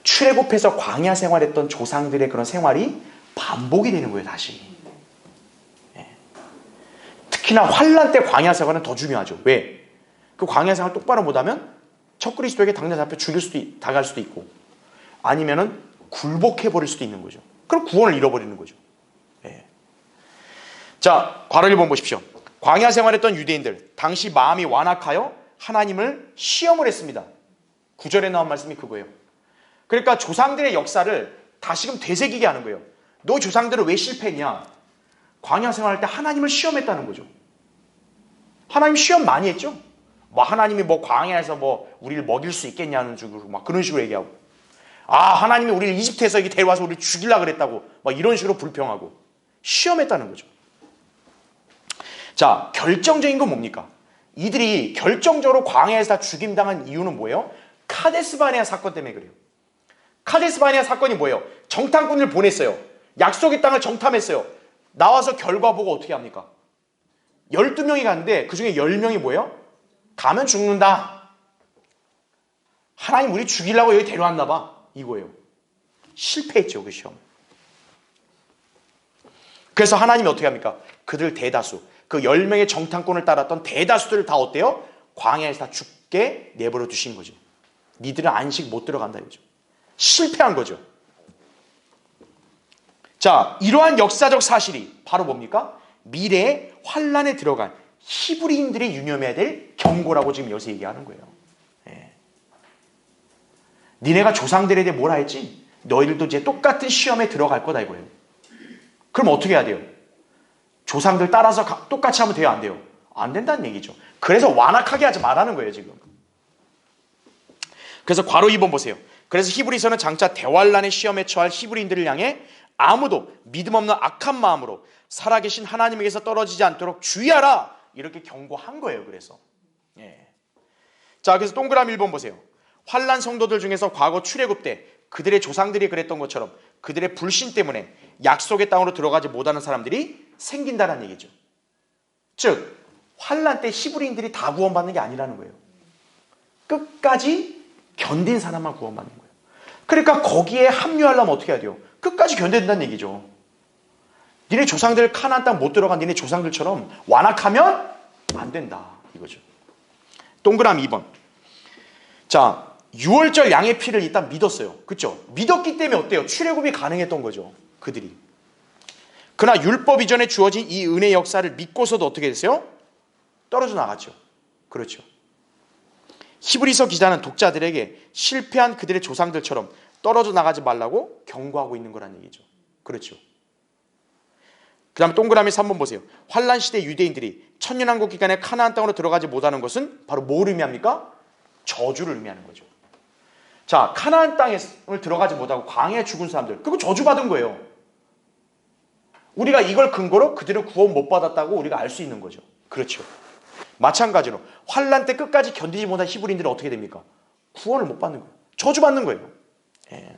출애굽해서 광야 생활했던 조상들의 그런 생활이 반복이 되는 거예요. 다시. 특히나 환란 때 광야 생활은 더 중요하죠. 왜? 그 광야 생활 똑바로 못하면 적그리스도에게 당장 잡혀 당할 수도 있고 아니면은 굴복해버릴 수도 있는 거죠. 그럼 구원을 잃어버리는 거죠. 자, 괄호 1번 보십시오. 광야 생활했던 유대인들 당시 마음이 완악하여 하나님을 시험을 했습니다. 9절에 나온 말씀이 그거예요. 그러니까 조상들의 역사를 다시금 되새기게 하는 거예요. 너 조상들은 왜 실패했냐? 광야 생활할 때 하나님을 시험했다는 거죠. 하나님 시험 많이 했죠. 뭐 하나님이 뭐 광야에서 뭐 우리를 먹일 수 있겠냐는 식으로 막 그런 식으로 얘기하고, 아 하나님이 우리를 이집트에서 이렇게 데려와서 우리를 죽이려고 그랬다고 막 이런 식으로 불평하고 시험했다는 거죠. 자, 결정적인 건 뭡니까? 이들이 결정적으로 광야에서 다 죽임당한 이유는 뭐예요? 카데스바네아 사건 때문에 그래요. 카데스바네아 사건이 뭐예요? 정탐꾼을 보냈어요. 약속의 땅을 정탐했어요. 나와서 결과 보고 어떻게 합니까? 12명이 갔는데 그 중에 10명이 뭐예요? 가면 죽는다. 하나님 우리 죽이려고 여기 데려왔나 봐. 이거예요. 실패했죠, 그 시험. 그래서 하나님이 어떻게 합니까? 그들 대다수, 그 10명의 정탐꾼을 따랐던 대다수들을 다 어때요? 광야에서 다 죽게 내버려 두신 거죠. 니들은 안식 못 들어간다 이거죠. 실패한 거죠. 자, 이러한 역사적 사실이 바로 뭡니까? 미래에 환란에 들어간 히브리인들이 유념해야 될 경고라고 지금 여기서 얘기하는 거예요. 예. 니네가 조상들에 대해 뭐라 했지? 너희들도 이제 똑같은 시험에 들어갈 거다 이거예요. 그럼 어떻게 해야 돼요? 조상들 따라서 똑같이 하면 돼요? 안 돼요? 안 된다는 얘기죠. 그래서 완악하게 하지 말라는 거예요 지금. 그래서 괄호 2번 보세요. 그래서 히브리서는 장차 대환란의 시험에 처할 히브리인들을 향해 아무도 믿음 없는 악한 마음으로 살아계신 하나님에게서 떨어지지 않도록 주의하라 이렇게 경고한 거예요. 그래서 자, 그래서 동그라미 1번 보세요. 환란 성도들 중에서 과거 출애굽 때 그들의 조상들이 그랬던 것처럼 그들의 불신 때문에 약속의 땅으로 들어가지 못하는 사람들이 생긴다는 얘기죠. 즉 환란 때 히브리인들이 다 구원받는 게 아니라는 거예요. 끝까지 견딘 사람만 구원받는 거예요. 그러니까 거기에 합류하려면 어떻게 해야 돼요? 끝까지 견뎌야 된다는 얘기죠. 니네 조상들 카나안 땅 못 들어간 니네 조상들처럼 완악하면 안 된다 이거죠. 동그라미 2번. 자, 6월절 양의 피를 일단 믿었어요. 그렇죠? 믿었기 때문에 어때요? 출애굽이 가능했던 거죠. 그들이. 그러나 율법 이전에 주어진 이 은혜의 역사를 믿고서도 어떻게 됐어요? 떨어져 나갔죠. 그렇죠. 히브리서 기자는 독자들에게 실패한 그들의 조상들처럼 떨어져 나가지 말라고 경고하고 있는 거란 얘기죠. 그렇죠. 그 다음에 동그라미 3번 보세요. 환란 시대 유대인들이 천년왕국 기간에 카나안 땅으로 들어가지 못하는 것은 바로 뭘 의미합니까? 저주를 의미하는 거죠. 자, 카나안 땅에 들어가지 못하고 광야에 죽은 사람들, 그거 저주받은 거예요. 우리가 이걸 근거로 그들을 구원 못 받았다고 우리가 알 수 있는 거죠. 그렇죠. 마찬가지로 환란 때 끝까지 견디지 못한 히브리인들은 어떻게 됩니까? 구원을 못 받는 거예요. 저주받는 거예요. 예.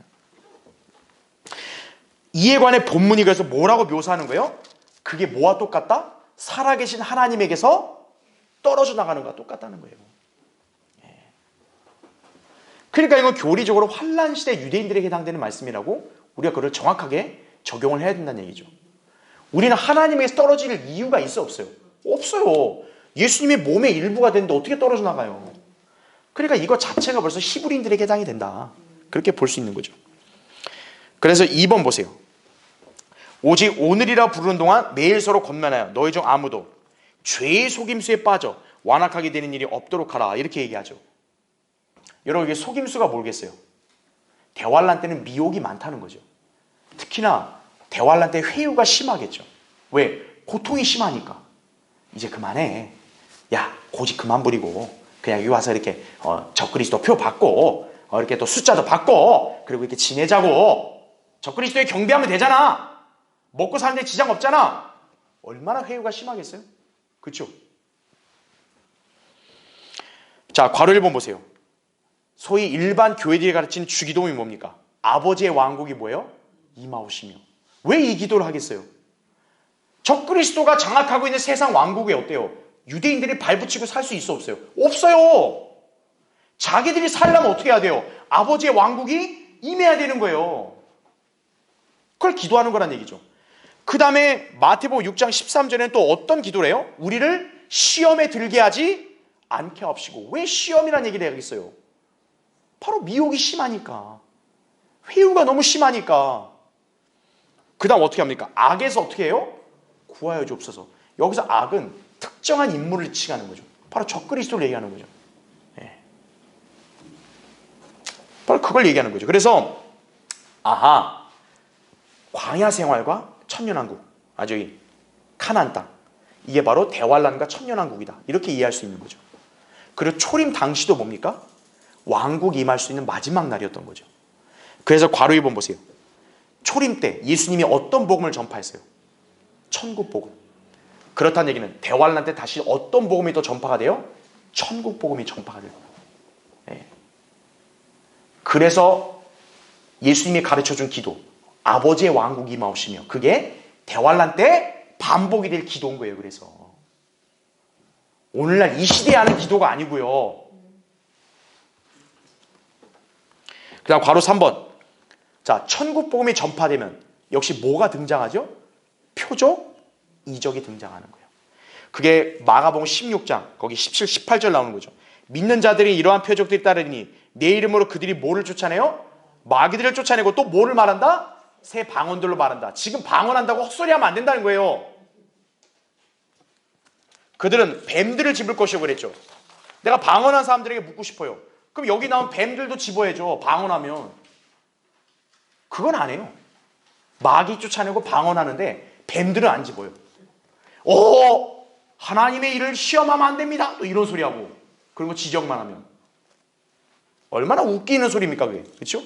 이에 관해 본문이 그래서 뭐라고 묘사하는 거예요? 그게 뭐와 똑같다? 살아계신 하나님에게서 떨어져 나가는 것과 똑같다는 거예요. 예. 그러니까 이건 교리적으로 환란 시대 유대인들에게 해당되는 말씀이라고 우리가 그걸 정확하게 적용을 해야 된다는 얘기죠. 우리는 하나님에게서 떨어질 이유가 있어 없어요? 없어요. 예수님의 몸의 일부가 되는데 어떻게 떨어져 나가요? 그러니까 이거 자체가 벌써 히브리인들에게 해당이 된다. 그렇게 볼 수 있는 거죠. 그래서 2번 보세요. 오직 오늘이라 부르는 동안 매일 서로 권면하여 너희 중 아무도 죄의 속임수에 빠져 완악하게 되는 일이 없도록 하라. 이렇게 얘기하죠. 여러분 이게 속임수가 뭐겠어요? 대환란 때는 미혹이 많다는 거죠. 특히나 대환란 때 회유가 심하겠죠. 왜? 고통이 심하니까. 이제 그만해. 야, 고집 그만 부리고 그냥 여기 와서 이렇게 적그리스도 표 받고 이렇게 또 숫자도 받고 그리고 이렇게 지내자고 적그리스도에 경배하면 되잖아. 먹고 사는데 지장 없잖아. 얼마나 회유가 심하겠어요? 그렇죠? 자, 괄호 1번 보세요. 소위 일반 교회들이 가르치는 주기도문이 뭡니까? 아버지의 왕국이 뭐예요? 임하오시며. 왜 이 기도를 하겠어요? 적그리스도가 장악하고 있는 세상 왕국에 어때요? 유대인들이 발붙이고 살 수 있어 없어요? 없어요. 자기들이 살려면 어떻게 해야 돼요? 아버지의 왕국이 임해야 되는 거예요. 그걸 기도하는 거란 얘기죠. 그 다음에 마태복음 6장 13절에는 또 어떤 기도를 해요? 우리를 시험에 들게 하지 않게 하옵시고. 왜 시험이라는 얘기를 하겠어요? 바로 미혹이 심하니까. 회유가 너무 심하니까. 그 다음 어떻게 합니까? 악에서 어떻게 해요? 구하여 주옵소서. 여기서 악은 특정한 인물을 칭하는 거죠. 바로 적그리스도를 얘기하는 거죠. 예. 바로 그걸 얘기하는 거죠. 그래서 아하, 광야 생활과 천년왕국, 아주 카나안 땅, 이게 바로 대환란과 천년왕국이다. 이렇게 이해할 수 있는 거죠. 그리고 초림 당시도 뭡니까? 왕국이 임할 수 있는 마지막 날이었던 거죠. 그래서 괄호 2번 보세요. 초림 때 예수님이 어떤 복음을 전파했어요? 천국 복음. 그렇다는 얘기는 대환란 때 다시 어떤 복음이 또 전파가 돼요? 천국 복음이 전파가 돼요. 네. 그래서 예수님이 가르쳐준 기도, 아버지의 왕국이 임하오시며, 그게 대환란 때 반복이 될 기도인 거예요. 그래서 오늘날 이 시대에 하는 기도가 아니고요. 그 다음 괄호 3번. 자, 천국 복음이 전파되면 역시 뭐가 등장하죠? 표적, 이적이 등장하는 거예요. 그게 마가복음 16장 거기 17, 18절 나오는 거죠. 믿는 자들이 이러한 표적들이 따르니 내 이름으로 그들이 뭐를 쫓아내요? 마귀들을 쫓아내고 또 뭐를 말한다? 새 방언들로 말한다. 지금 방언한다고 헛소리하면 안 된다는 거예요. 그들은 뱀들을 집을 것이라고 그랬죠. 내가 방언한 사람들에게 묻고 싶어요. 그럼 여기 나온 뱀들도 집어야죠. 방언하면. 그건 안 해요. 마귀 쫓아내고 방언하는데 뱀들은 안 집어요. 하나님의 일을 시험하면 안 됩니다. 또 이런 소리하고. 그리고 지적만 하면. 얼마나 웃기는 소리입니까 그게. 그렇죠?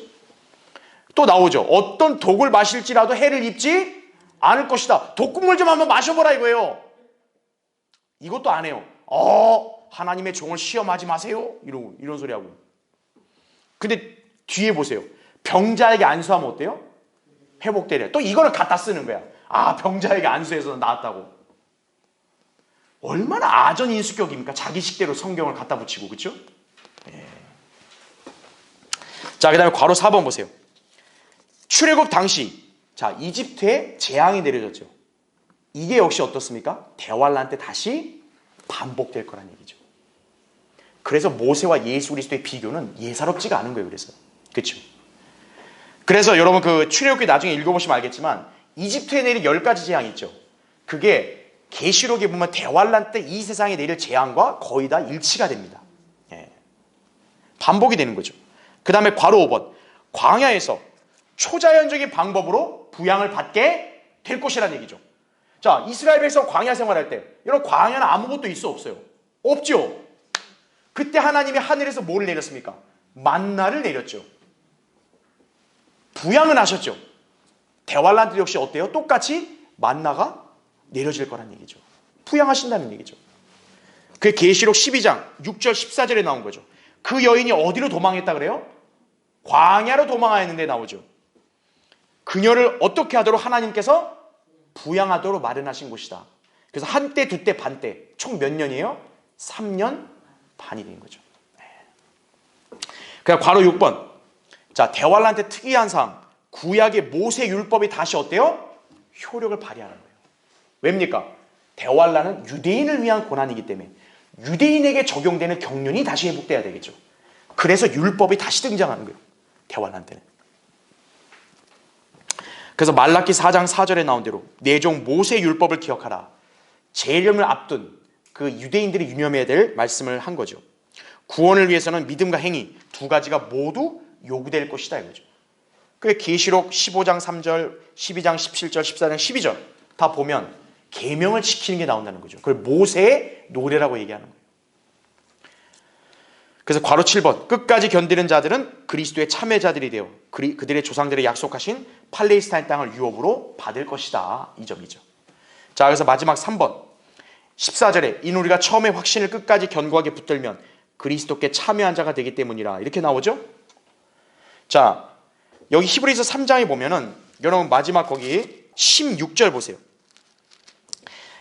또 나오죠. 어떤 독을 마실지라도 해를 입지 않을 것이다. 독국물 좀 한번 마셔보라 이거예요. 이것도 안 해요. 하나님의 종을 시험하지 마세요. 이런 소리하고. 근데 뒤에 보세요. 병자에게 안수하면 어때요? 회복되래. 또 이거를 갖다 쓰는 거야. 병자에게 안수해서 나았다고. 얼마나 아전인수격입니까? 자기 식대로 성경을 갖다 붙이고. 그렇죠? 예. 자, 그 다음에 괄호 4번 보세요. 출애굽 당시 이집트에 재앙이 내려졌죠. 이게 역시 어떻습니까? 대환란 때 다시 반복될 거란 얘기죠. 그래서 모세와 예수 그리스도의 비교는 예사롭지가 않은 거예요. 그렇죠? 그래서 여러분 그 출애굽기 나중에 읽어보시면 알겠지만 이집트에 내린 10가지 재앙이 있죠. 그게 계시록에 보면 대환란 때 이 세상에 내릴 재앙과 거의 다 일치가 됩니다. 예. 반복이 되는 거죠. 그 다음에 괄호 5번. 광야에서 초자연적인 방법으로 부양을 받게 될 것이라는 얘기죠. 자, 이스라엘 백성 광야 생활할 때 여러분 광야는 아무것도 있어 없어요? 없죠. 그때 하나님이 하늘에서 뭐를 내렸습니까? 만나를 내렸죠. 부양은 하셨죠. 대환란 때 역시 어때요? 똑같이 만나가 내려질 거란 얘기죠. 부양하신다는 얘기죠. 그게 계시록 12장 6절 14절에 나온 거죠. 그 여인이 어디로 도망했다 그래요? 광야로 도망하였는데 나오죠. 그녀를 어떻게 하도록 하나님께서 부양하도록 마련하신 곳이다. 그래서 한때, 두때, 반때 총 몇 년이에요? 3년 반이 된 거죠. 그냥 괄호 6번. 자, 대환란 때 특이한 사항. 구약의 모세 율법이 다시 어때요? 효력을 발휘하는 거예요. 왜입니까? 대환란은 유대인을 위한 고난이기 때문에 유대인에게 적용되는 경륜이 다시 회복돼야 되겠죠. 그래서 율법이 다시 등장하는 거예요. 대환란 때는. 그래서 말라기 4장 4절에 나온 대로 내 종 모세 율법을 기억하라. 재림을 앞둔 그 유대인들이 유념해야 될 말씀을 한 거죠. 구원을 위해서는 믿음과 행위 두 가지가 모두 요구될 것이다 이거죠. 그게 계시록 15장 3절, 12장 17절, 14장 12절 다 보면 계명을 지키는 게 나온다는 거죠. 그걸 모세의 노래라고 얘기하는 거예요. 그래서 괄호 7번. 끝까지 견디는 자들은 그리스도의 참여자들이 되어 그들의 조상들의 약속하신 팔레스타인 땅을 유업으로 받을 것이다. 이 점이죠. 자, 그래서 마지막 3번. 14절에 인 우리가 처음에 확신을 끝까지 견고하게 붙들면 그리스도께 참여한 자가 되기 때문이라. 이렇게 나오죠. 자, 여기 히브리서 3장에 보면은 여러분 마지막 거기 16절 보세요.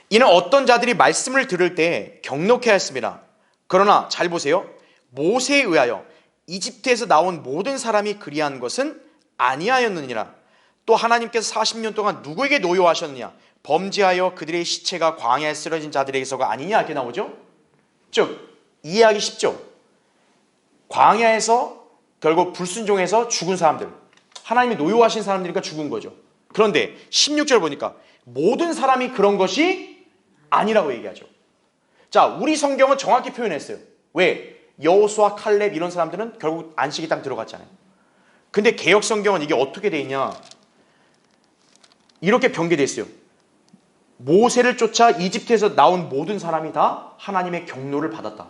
이는 어떤 자들이 말씀을 들을 때 경록해 하였습니다. 그러나 잘 보세요. 모세에 의하여 이집트에서 나온 모든 사람이 그리한 것은 아니하였느니라. 또 하나님께서 40년 동안 누구에게 노여하셨느냐? 범죄하여 그들의 시체가 광야에 쓰러진 자들에게서가 아니냐 이렇게 나오죠. 즉 이해하기 쉽죠. 광야에서 결국 불순종해서 죽은 사람들, 하나님이 노여하신 사람들이니까 죽은 거죠. 그런데 16절 보니까 모든 사람이 그런 것이 아니라고 얘기하죠. 자, 우리 성경은 정확히 표현했어요. 왜? 여호수아, 칼렙 이런 사람들은 결국 안식이 땅 들어갔잖아요. 근데 개역 성경은 이게 어떻게 돼 있냐? 이렇게 변개돼 있어요. 모세를 쫓아 이집트에서 나온 모든 사람이 다 하나님의 경로를 받았다.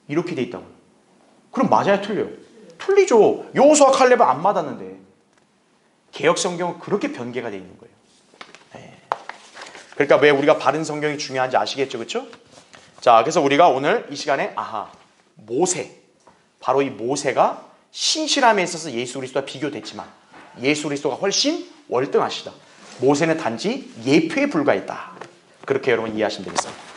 이렇게 돼 있다고. 그럼 맞아요, 틀려요? 틀리죠. 여호수아, 칼렙은 안 맞았는데. 개역 성경은 그렇게 변개가 돼 있는 거예요. 네. 그러니까 왜 우리가 바른 성경이 중요한지 아시겠죠, 그렇죠? 자, 그래서 우리가 오늘 이 시간에 모세, 바로 이 모세가 신실함에 있어서 예수 그리스도와 비교됐지만 예수 그리스도가 훨씬 월등하시다. 모세는 단지 예표에 불과했다. 그렇게 여러분 이해하시면 되겠습니다.